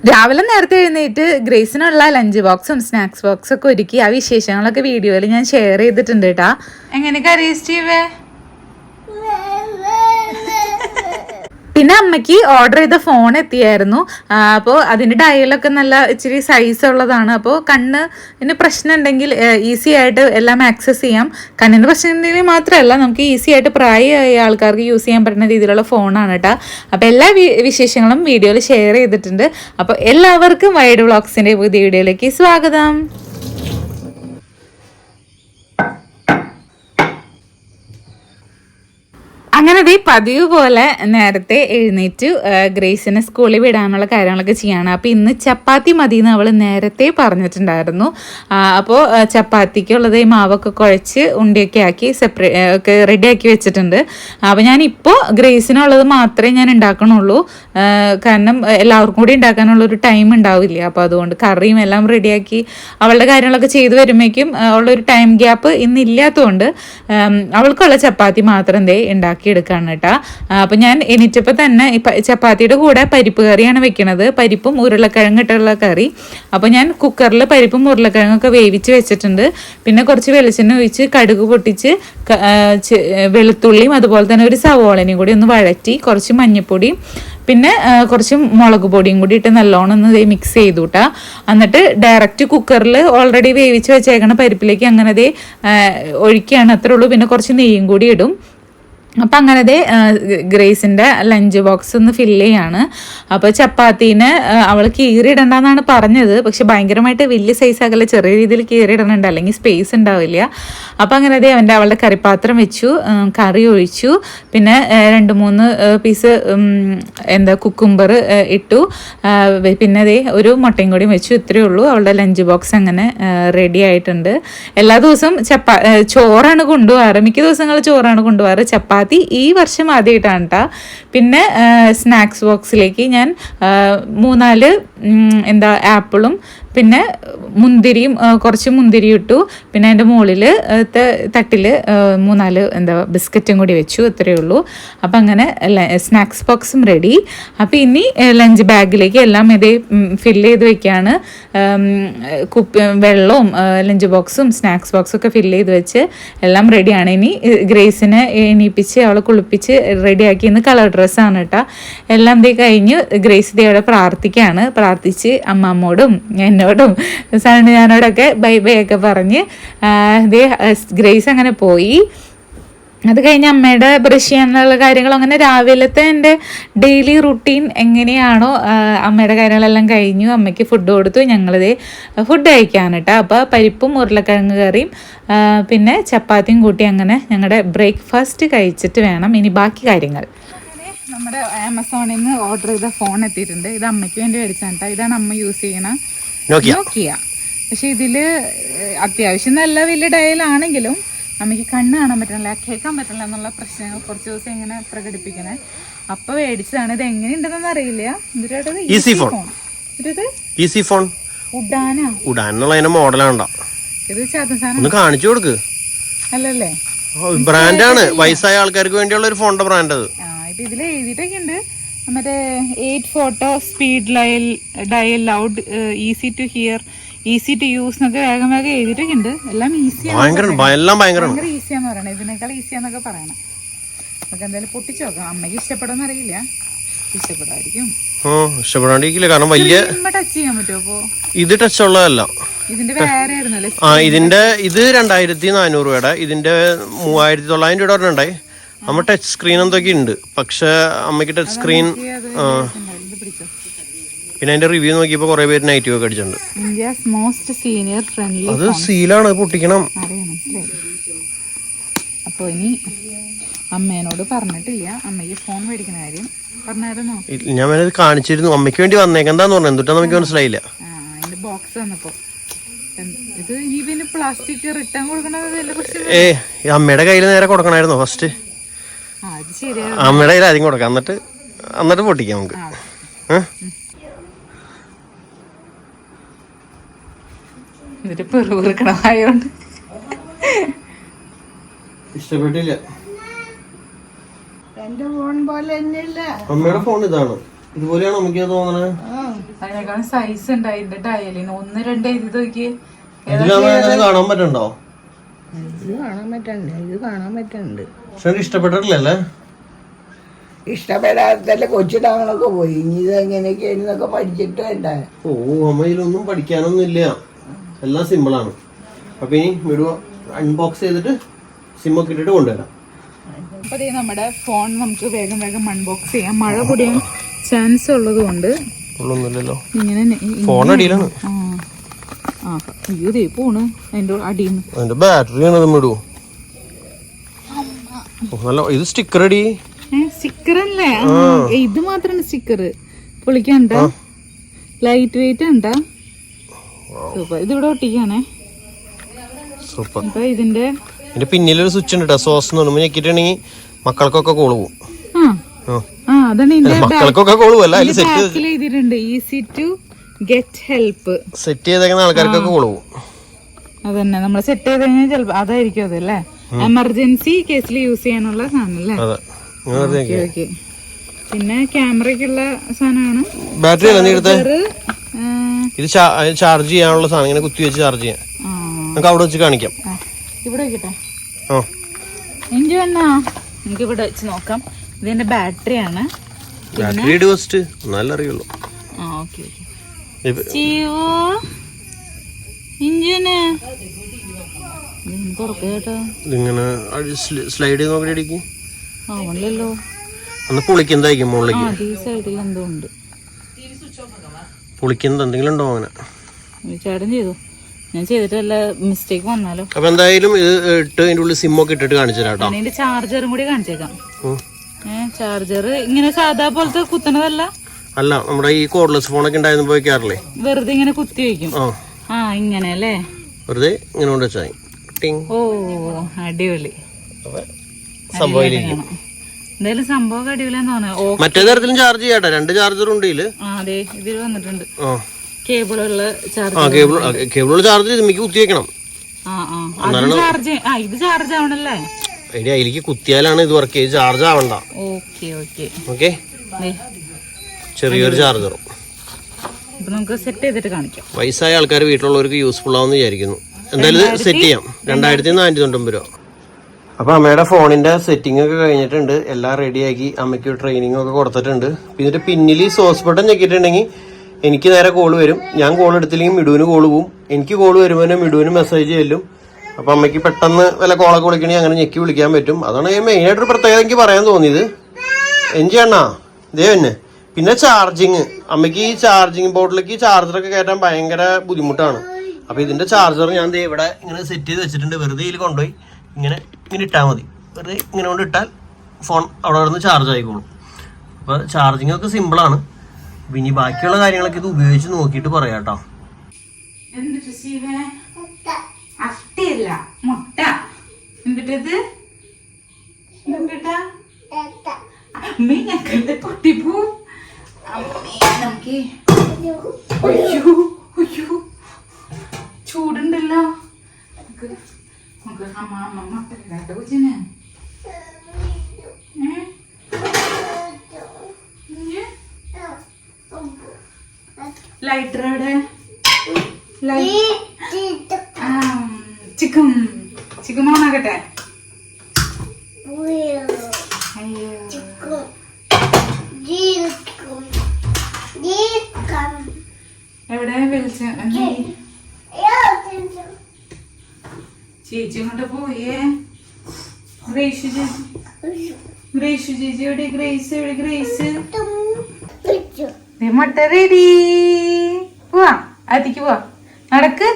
രാവിലെ നേരത്തെ എഴുന്നേറ്റ് ഗ്രേസിനുള്ള ലഞ്ച് ബോക്സും സ്നാക്സ് ബോക്സും ഒക്കെ ഒരുക്കി ആ വിശേഷങ്ങളൊക്കെ വീഡിയോയിൽ ഞാൻ ഷെയർ ചെയ്തിട്ടുണ്ട് കേട്ടാ. എങ്ങനെ കറിയ സ്റ്റീവേ? പിന്നെ അമ്മയ്ക്ക് ഓർഡർ ചെയ്ത ഫോൺ എത്തിയായിരുന്നു. അപ്പോൾ അതിൻ്റെ ഡയലൊക്കെ നല്ല ഇച്ചിരി സൈസ് ഉള്ളതാണ്. അപ്പോൾ കണ്ണിന് പ്രശ്നം ഉണ്ടെങ്കിൽ ഈസി ആയിട്ട് എല്ലാം ആക്സസ് ചെയ്യാം. കണ്ണിന് പ്രശ്നം ഉണ്ടെങ്കിൽ മാത്രമല്ല, നമുക്ക് ഈസി ആയിട്ട് പ്രായമായ ആൾക്കാർക്ക് യൂസ് ചെയ്യാൻ പറ്റുന്ന രീതിയിലുള്ള ഫോണാണ് കേട്ടോ. അപ്പോൾ എല്ലാ വിശേഷങ്ങളും വീഡിയോയിൽ ഷെയർ ചെയ്തിട്ടുണ്ട്. അപ്പോൾ എല്ലാവർക്കും വൈഡ് വ്ളോഗ്സിൻ്റെ പുതിയ വീഡിയോയിലേക്ക് സ്വാഗതം. അങ്ങനെ പതിവ് പോലെ നേരത്തെ എഴുന്നേറ്റ് ഗ്രേസിനെ സ്കൂളിൽ വിടാനുള്ള കാര്യങ്ങളൊക്കെ ചെയ്യാണ്. അപ്പോൾ ഇന്ന് ചപ്പാത്തി മതി എന്ന് അവൾ നേരത്തെ പറഞ്ഞിട്ടുണ്ടായിരുന്നു. അപ്പോൾ ചപ്പാത്തിക്കുള്ളത് മാവൊക്കെ കുഴച്ച് ഉണ്ടിയൊക്കെ ആക്കി ഒക്കെ റെഡിയാക്കി വെച്ചിട്ടുണ്ട്. അപ്പോൾ ഞാനിപ്പോൾ ഗ്രേസിനുള്ളത് മാത്രമേ ഞാൻ ഉണ്ടാക്കണുള്ളൂ. കാരണം എല്ലാവർക്കും കൂടി ഉണ്ടാക്കാനുള്ളൊരു ടൈം ഉണ്ടാവില്ല. അപ്പോൾ അതുകൊണ്ട് കറിയും എല്ലാം റെഡിയാക്കി അവളുടെ കാര്യങ്ങളൊക്കെ ചെയ്ത് വരുമ്പോഴേക്കും അവളൊരു ടൈം ഗ്യാപ്പ് ഇന്നില്ലാത്തതുകൊണ്ട് അവൾക്കുള്ള ചപ്പാത്തി മാത്രം ഉണ്ടാക്കി എടുക്കാണ് കേട്ടോ. അപ്പൊ ഞാൻ എണീറ്റപ്പോൾ തന്നെ ചപ്പാത്തിയുടെ കൂടെ പരിപ്പ് കറിയാണ് വെക്കണത്. പരിപ്പും ഉരുളക്കിഴങ്ങ് ഇട്ടുള്ള കറി. അപ്പോൾ ഞാൻ കുക്കറിൽ പരിപ്പും ഉരുളക്കിഴങ്ങൊക്കെ വേവിച്ച് വെച്ചിട്ടുണ്ട്. പിന്നെ കുറച്ച് വെളിച്ചെണ്ണ ഒഴിച്ച് കടുക് പൊട്ടിച്ച് വെളുത്തുള്ളിയും അതുപോലെ തന്നെ ഒരു സവോളനെയും കൂടി ഒന്ന് വഴറ്റി കുറച്ച് മഞ്ഞൾപ്പൊടിയും പിന്നെ കുറച്ച് മുളക് പൊടിയും കൂടി ഇട്ട് നല്ലോണം ഒന്ന് മിക്സ് ചെയ്തു കേട്ടോ. എന്നിട്ട് ഡയറക്റ്റ് കുക്കറിൽ ഓൾറെഡി വേവിച്ച് വെച്ചേക്കണ പരിപ്പിലേക്ക് അങ്ങനെ ഒഴിക്കുകയാണ്. അത്രേ ഉള്ളൂ. പിന്നെ കുറച്ച് നെയ്യും കൂടി ഇടും. അപ്പം അങ്ങനെ ഗ്രേസിൻ്റെ ലഞ്ച് ബോക്സ് ഒന്ന് ഫില്ല് ചെയ്യാണ്. അപ്പോൾ ചപ്പാത്തീനെ അവൾ കീറിയിടണ്ടെന്നാണ് പറഞ്ഞത്. പക്ഷെ ഭയങ്കരമായിട്ട് വലിയ സൈസ് ആകല്ല, ചെറിയ രീതിയിൽ കീറിയിടണുണ്ട്, അല്ലെങ്കിൽ സ്പേസ് ഉണ്ടാവില്ല. അപ്പം അങ്ങനെ അവളുടെ കറിപ്പാത്രം വെച്ചു, കറി ഒഴിച്ചു, പിന്നെ 2-3 പീസ് കുക്കുംബർ ഇട്ടു, പിന്നെ ഒരു മുട്ടയും കൂടി വെച്ചു. ഇത്രയേ ഉള്ളൂ. അവളുടെ ലഞ്ച് ബോക്സ് അങ്ങനെ റെഡി ആയിട്ടുണ്ട്. എല്ലാ ദിവസവും ചോറാണ് കൊണ്ടുപോകാറ്. മിക്ക ദിവസങ്ങൾ ചോറാണ് കൊണ്ടുപോകാറ്. ചപ്പാത്തി ഈ വർഷം ആദ്യമായിട്ടാണ് കേട്ടോ. പിന്നെ സ്നാക്സ് ബോക്സിലേക്ക് ഞാൻ 3-4 ആപ്പിളും പിന്നെ മുന്തിരിയും കുറച്ച് മുന്തിരി ഇട്ടു. പിന്നെ അതിൻ്റെ മുകളിൽ തട്ടിൽ 3-4 ബിസ്ക്കറ്റും കൂടി വെച്ചു. ഇത്രയേ ഉള്ളൂ. അപ്പം അങ്ങനെ സ്നാക്സ് ബോക്സും റെഡി. അപ്പം ഇനി ലഞ്ച് ബാഗിലേക്ക് എല്ലാം ഫില്ല് ചെയ്ത് വെക്കുകയാണ്. വെള്ളവും ലഞ്ച് ബോക്സും സ്നാക്സ് ബോക്സും ഒക്കെ ഫില്ല് ചെയ്ത് വെച്ച് എല്ലാം റെഡിയാണ്. ഇനി ഗ്രേസിനെ എണീപ്പിച്ച് അവളെ കുളിപ്പിച്ച് റെഡിയാക്കി. ഇന്ന് കളർ ഡ്രസ്സാണ് കേട്ടോ. എല്ലാം കഴിഞ്ഞ് ഗ്രേസ് അവിടെ പ്രാർത്ഥിക്കുകയാണ്. പ്രാർത്ഥിച്ച് അമ്മമ്മോടും എന്നോടും ഞാനോടൊക്കെ ബൈ ബൈ ഒക്കെ പറഞ്ഞ് ഗ്രേസ് അങ്ങനെ പോയി. അത് കഴിഞ്ഞ് അമ്മയുടെ ബ്രഷ് ചെയ്യാനുള്ള കാര്യങ്ങളും അങ്ങനെ രാവിലത്തെ എൻ്റെ ഡെയിലി റുട്ടീൻ എങ്ങനെയാണോ അമ്മയുടെ കാര്യങ്ങളെല്ലാം കഴിഞ്ഞു. അമ്മയ്ക്ക് ഫുഡ് കൊടുത്തു. ഞങ്ങളിത് ഫുഡ് കഴിക്കാണ് കേട്ടോ. അപ്പോൾ പരിപ്പും ഉരുളക്കിഴങ്ങ് കറിയും പിന്നെ ചപ്പാത്തിയും കൂട്ടി അങ്ങനെ ഞങ്ങളുടെ ബ്രേക്ക്ഫാസ്റ്റ് കഴിച്ചിട്ട് വേണം ഇനി ബാക്കി കാര്യങ്ങൾ. നമ്മുടെ ആമസോണിൽ നിന്ന് ഓർഡർ ചെയ്ത ഫോൺ എത്തിയിട്ടുണ്ട്. ഇത് അമ്മയ്ക്ക് വേണ്ടി മേടിച്ചാണ് കേട്ടോ. ഇതാണ് അമ്മ യൂസ് ചെയ്യണ നോക്കിയ. പക്ഷെ ഇതില് അത്യാവശ്യം നല്ല വലിയ ഡയലാണെങ്കിലും അമ്മയ്ക്ക് കണ്ണ് കാണാൻ പറ്റണില്ല, കേൾക്കാൻ പറ്റില്ല എന്നുള്ള പ്രശ്നങ്ങൾ കുറച്ച് ദിവസം ഇങ്ങനെ പ്രകടിപ്പിക്കണേ. അപ്പൊ മേടിച്ചതാണ്. ഇത് എങ്ങനെയുണ്ടെന്ന് അറിയില്ല. ഇത് ചാത്തൻ കാണിച്ചു കൊടുക്ക്. അല്ലല്ലേ, ബ്രാൻഡാണ്. വയസ്സായ ആൾക്കാർക്ക് വേണ്ടിയുള്ള ഒരു ഫോണിന്റെ ബ്രാൻഡ് അത്. ഇപ്പൊ ഇതിൽ എഴുതിയിട്ടൊക്കെ ഉണ്ട് മറ്റേ 8 photo speed dial loud, easy to hear, easy to use എന്നൊക്കെ വേഗം എഴുതിയിട്ടൊക്കെ ഉണ്ട്. എല്ലാം ഈസിയാണ്, ഭയങ്കര ഈസിയാന്ന് പറയണേ. ഇതിനേക്കാൾ ഈസിയാന്നൊക്കെ പറയണം. നമുക്ക് എന്തായാലും പൊട്ടിച്ചു നോക്കാം. അമ്മയ്ക്ക് ഇഷ്ടപ്പെടുമെന്ന് അറിയില്ല. ഇഷ്ടപ്പെടായിരിക്കും. ഇഷ്ടപ്പെടാണ്ടിരിക്കില്ല, കാരണം വലിയ ടച്ച് ചെയ്യാൻ പറ്റുമോ? അപ്പൊ ഇത് ടച്ച് ഉള്ളതല്ല. ഇതിന്റെ വേറെ ആയിരുന്നല്ലേ? ഇതിന്റെ ഇത് 2400 രൂപയുടെ, ഇതിന്റെ 3900 രൂപ ഉണ്ടായി. അമ്മ ടച്ച് സ്ക്രീൻ എന്തൊക്കെ ഉണ്ട്. പക്ഷെ അമ്മയ്ക്ക് ടച്ച് സ്ക്രീൻ പിന്നെ അതിന്റെ റിവ്യൂ നോക്കിയപ്പോ കുറെ പേര് നെഗറ്റീവ് ഒക്കെ അടിച്ചിട്ടുണ്ട്. അത് സീലാണ്, പൊട്ടിക്കണം. അപ്പൊ ഇനി അമ്മേനോട് പറഞ്ഞിട്ടില്ല അമ്മയ്ക്ക് ഫോൺ മേടിക്കുന്ന കാര്യം. പറഞ്ഞായിരുന്നോ? ഞാൻ ഇത് കാണിച്ചിരുന്നു. അമ്മയ്ക്ക് വേണ്ടി വന്നേക്കെന്താന്ന് പറഞ്ഞു. എന്തുട്ടാ നമുക്ക് മനസ്സിലായില്ല. അതിന്റെ ബോക്സ് വന്നപ്പോ ഇത് ഇനി പിന്നെ പ്ലാസ്റ്റിക് റിട്ടേൺ കൊടുക്കണത് അമ്മയുടെ കയ്യിൽ നേരെ കൊടുക്കണായിരുന്നു ഫസ്റ്റ്. അമ്മയുടെ കയ്യിൽ ആദ്യം കൊടുക്കാം, എന്നിട്ട് പൊട്ടിക്കാം നമുക്ക്. ഇഷ്ടപ്പെട്ടില്ല. അമ്മയുടെ ഫോൺ ഇതാണ്. ഇതുപോലെയാണ് നമുക്ക് തോന്നണേ. അതിനേക്കാളും സൈസ് ഉണ്ട് അതിന്റെ ടയലിന്. 1, 2 എഴുതി നോക്കി. കാണാൻ പറ്റണ്ടോ? ഇത് കാണാൻ പറ്റുന്നുണ്ട്. ഇഷ്ടപ്പെട്ടിട്ടില്ലല്ലേ? ഇഷ്ടപ്പെടാത്തല്ലേ കൊച്ചിടാങ്ങളൊക്കെ പോയി. ഇനി ഇത് എങ്ങനെയൊക്കെയാണെന്നൊക്കെ പഠിച്ചിട്ട് വേണ്ട. ഓ അമ്മയിലൊന്നും പഠിക്കാനൊന്നും ഇല്ല, എല്ലാം സിമ്പിളാണ്. അപ്പൊ ഇനി വിടുവോ അൺബോക്സ് ചെയ്തിട്ട് സിമ്മൊക്കെ ഇട്ടിട്ട് കൊണ്ടുവരാം. അപ്പൊ നമ്മുടെ ഫോൺ നമുക്ക് വേഗം അൺബോക്സ് ചെയ്യാം. മഴ പൊടിയാൻ ചാൻസ് ഉള്ളത് കൊണ്ട് ഇങ്ങനെ ഫോൺ അടിയിലാണ്. അയ്യോ ദേ പോണ് അതിന്റെ അടിയിൽ. അതിന്റെ ബാറ്ററി ആണ് വിടൂ. നല്ല ഇത് സ്റ്റിക്കർ അടി. സ്റ്റിക്കർ അല്ലേ? ഇത് മാത്രമാണ് സ്റ്റിക്കർ. പൊളിക്കണ്ട, ലൈറ്റ് വെയിറ്റ് ഉണ്ടാ. സൂപ്പർ. ഇതിവിടെ ഒട്ടിക്കാണേ. സൂപ്പർ. അപ്പൊ ഇതിന്റെ പിന്നിലൊരു സ്വിച്ച് ഉണ്ട് കേട്ടോ. സോസ് ഞെക്കിട്ടുണ്ടെങ്കിൽ മക്കൾക്കൊക്കെ കോള് പോകും. മക്കൾക്കൊക്കെ കോള് പോകല്ല, അതിൽ സെറ്റ് ചെയ്തിട്ടുണ്ട്. Easy to get help. Set ചെയ്തേക്കുന്ന ആൾക്കാർക്കൊക്കെ കോള് പോകും. അതന്നെ നമ്മൾ സെറ്റ് ചെയ്ത് കഴിഞ്ഞാൽ ചിലപ്പോ അതായിരിക്കും അതല്ലേ, എമർജൻസി കേസിൽ യൂസ് ചെയ്യാനുള്ള സാധനം അല്ലേ. പിന്നെ ക്യാമറയ്ക്കുള്ള സാധനമാണ്. ബാറ്ററി അല്ല ഇത് ചാർജ് ചെയ്യാനുള്ള സാധനം. ഇങ്ങനെ കുത്തി വെച്ച് ചാർജ് ചെയ്യാം. നമുക്ക് അവിടെ വെച്ച് കാണിക്കാം. ഇവിടെ വെക്കട്ടെ. എഞ്ചു എന്നാ നമുക്ക് ഇവിടെ വെച്ച് നോക്കാം. ഇതിന്റെ ബാറ്ററി ആണ്. നല്ല അറിയുള്ളൂ. ഇതിങ്ങനെ സ്ലൈഡ് ചെയ്ത് നോക്കി അടിക്കും. ആവണല്ലോ. അന്ന് പൊളിക്കുന്നതായിരിക്കും മുകളിലേക്ക്. എന്തോ ഉണ്ട് പൊളിക്കുന്നത് എന്തെങ്കിലും ഉണ്ടോ അങ്ങനെ? ചേട്ടൻ ചെയ്തു, ഞാൻ ചെയ്തിട്ടല്ല മിസ്റ്റേക്ക് വന്നാലോ. അപ്പൊ എന്തായാലും ഇത് ഇട്ട് അതിന്റെ ഉള്ളിൽ സിമ്മൊക്കെ ഇട്ടിട്ട് കാണിച്ചു തരാം. ഇതിന്റെ ചാർജറും കൂടി കാണിച്ചേക്കാം. ചാർജർ ഇങ്ങനെ സാധാ പോലത്തെ കുത്തണതല്ല. അല്ല, നമ്മുടെ ഈ കോർഡ്ലെസ് ഫോണൊക്കെ ഉണ്ടായിരുന്നു പോയിക്കാറില്ലേ, വെറുതെ ഇങ്ങനെ കുത്തി വെക്കും. ഇങ്ങനെ അല്ലേ, വെറുതെ ഇങ്ങനെ കൊണ്ട് വെച്ചാൽ. ഓ അടിപൊളി സംഭവം. എന്തായാലും സംഭവം അടിപൊളിയാന്ന് തോന്നുന്നു. മറ്റേ തരത്തിലും ചാർജ് ചെയ്യാട്ടെ. 2 ചാർജർ ഉണ്ട് ഇതില്. അതെ, ഇതിൽ വന്നിട്ടുണ്ട് കേബിളുള്ള ചാർജ്. കേബിളുള്ള ചാർജർ ഇതിലേക്ക് കുത്തി വെക്കണം. ഇത് ചാർജ് ആവണല്ലേ? അതിലേക്ക് കുത്തിയാലാണ് ഇത് വർക്ക് ചെയ്ത് ചാർജ് ആവണ്ട. ഓക്കെ, ചെറിയൊരു ചാർജറും. നമുക്ക് സെറ്റ് ചെയ്തിട്ട് കാണിക്കാം. വയസ്സായ ആൾക്കാർ വീട്ടിലുള്ളവർക്ക് യൂസ്ഫുൾ ആവുമെന്ന് വിചാരിക്കുന്നു. എന്തായാലും സെറ്റ് ചെയ്യാം. 2490 രൂപ. അപ്പൊ അമ്മയുടെ ഫോണിന്റെ സെറ്റിംഗ് ഒക്കെ കഴിഞ്ഞിട്ടുണ്ട്. എല്ലാം റെഡിയാക്കി അമ്മയ്ക്ക് ട്രെയിനിങ് ഒക്കെ കൊടുത്തിട്ടുണ്ട്. ഇതിന്റെ പിന്നിൽ സോസ് ബട്ടൺ ഞെക്കിയിട്ടുണ്ടെങ്കിൽ എനിക്ക് നേരെ കോള് വരും. ഞാൻ കോൾ എടുത്തില്ലെങ്കിൽ മിടുവിന് കോള് പോവും. എനിക്ക് കോള് വരുമ്പോൾ മിടുവിന് മെസ്സേജ് ചെല്ലും. അപ്പൊ അമ്മയ്ക്ക് പെട്ടെന്ന് വല്ല കോളൊക്കെ വിളിക്കണമെങ്കിൽ അങ്ങനെ ഞെക്കി വിളിക്കാൻ പറ്റും. അതാണ് മെയിനായിട്ടൊരു പ്രത്യേകത എനിക്ക് പറയാൻ തോന്നിയത്. എഞ്ചാണാ ഇതേ തന്നെ. പിന്നെ ചാർജിങ്, അമ്മയ്ക്ക് ഈ ചാർജിങ് ബോർഡിലേക്ക് ചാർജറൊക്കെ കയറ്റാൻ ഭയങ്കര ബുദ്ധിമുട്ടാണ്. അപ്പൊ ഇതിന്റെ ചാർജർ ഞാൻ ഇവിടെ ഇങ്ങനെ സെറ്റ് ചെയ്ത് വെച്ചിട്ടുണ്ട്. വെറുതെ ഇതിൽ കൊണ്ടുപോയി ഇങ്ങനെ ഇട്ടാൽ മതി. വെറുതെ ഇങ്ങനെ കൊണ്ട് ഇട്ടാൽ ഫോൺ അവിടെ നിന്ന് ചാർജ് ആയിക്കോളും. അപ്പോൾ ചാർജിങ് ഒക്കെ സിമ്പിളാണ്. ഇനി ബാക്കിയുള്ള കാര്യങ്ങളൊക്കെ ഇത് ഉപയോഗിച്ച് നോക്കിയിട്ട് പറയാം കേട്ടോ. ചൂടുണ്ടല്ലോ. ലൈറ്റർ ചിക്കൻ ഓണാക്കട്ടെ. എവിടെ വിളിച്ച ചേച്ചി കൊണ്ട് പോയേ. ഗ്രേസ് ചേച്ചി എവിടെ? ഗ്രേസ് മുട്ട റെഡി. പോവാ, അതിക്ക് പോവാ. നടക്ക്.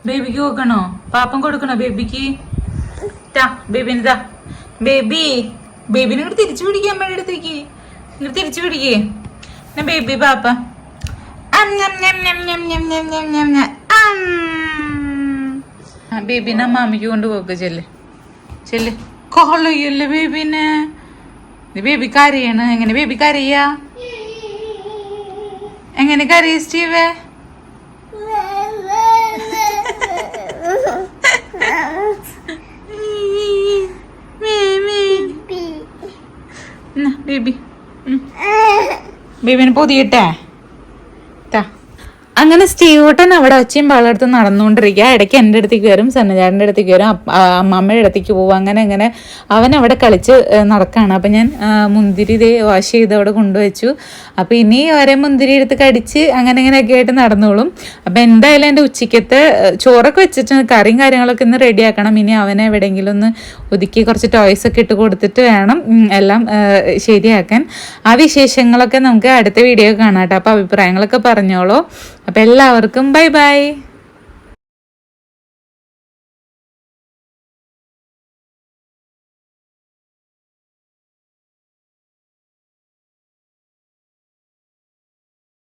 ബേബിക്ക് കൊടുക്കണോ? പാപ്പം കൊടുക്കണോ ബേബിക്ക്? ബേബിന് ഇതാ. ബേബിനെ ഇങ്ങോട്ട് തിരിച്ചു പിടിക്കാൻ വേണ്ടി അടുത്തേക്ക് ഇങ്ങോട്ട് തിരിച്ചു പിടിക്കേ. ബേബി പാപ്പ ബേബിനെ മാമിക്ക് കൊണ്ട് പോക്ക്. ചെല്ല് കൊള്ളയല്ലേ ബേബിനെ. ബേബി കരയാണ്. എങ്ങനെ ബേബി കരയാ? എങ്ങനെ കരയ സ്റ്റീവേ? ബേബിനെ പൊതിയിട്ടെ. അങ്ങനെ സ്റ്റീവൂട്ടൻ അവിടെ ഒച്ചയും പാളെടുത്ത് നടന്നുകൊണ്ടിരിക്കുക. ഇടയ്ക്ക് എൻ്റെ അടുത്തേക്ക് വരും, സന്നചാരൻ്റെ അടുത്തേക്ക് വരും, അമ്മമ്മയുടെ അടുത്തേക്ക് പോകും. അങ്ങനെ അവൻ അവിടെ കളിച്ച് നടക്കുകയാണ്. അപ്പം ഞാൻ മുന്തിരി വാഷ് ചെയ്ത് അവിടെ കൊണ്ടുവച്ചു. അപ്പോൾ ഇനി ഓരോ മുന്തിരി എടുത്ത് കടിച്ച് അങ്ങനെയൊക്കെ ആയിട്ട് നടന്നോളും. അപ്പം എന്തായാലും എൻ്റെ ഉച്ചയ്ക്കത്തെ ചോറൊക്കെ വെച്ചിട്ട് കറിയും കാര്യങ്ങളൊക്കെ ഇന്ന് റെഡിയാക്കണം. ഇനി അവനെ എവിടെയെങ്കിലും ഒന്ന് ഒതുക്കി കുറച്ച് ടോയ്സൊക്കെ ഇട്ട് കൊടുത്തിട്ട് വേണം എല്ലാം ശരിയാക്കാൻ. ആ വിശേഷങ്ങളൊക്കെ നമുക്ക് അടുത്ത വീഡിയോ കാണാം കേട്ടോ. അപ്പോൾ അഭിപ്രായങ്ങളൊക്കെ പറഞ്ഞോളൂ. അപ്പോൾ എല്ലാവർക്കും ബൈ ബൈ.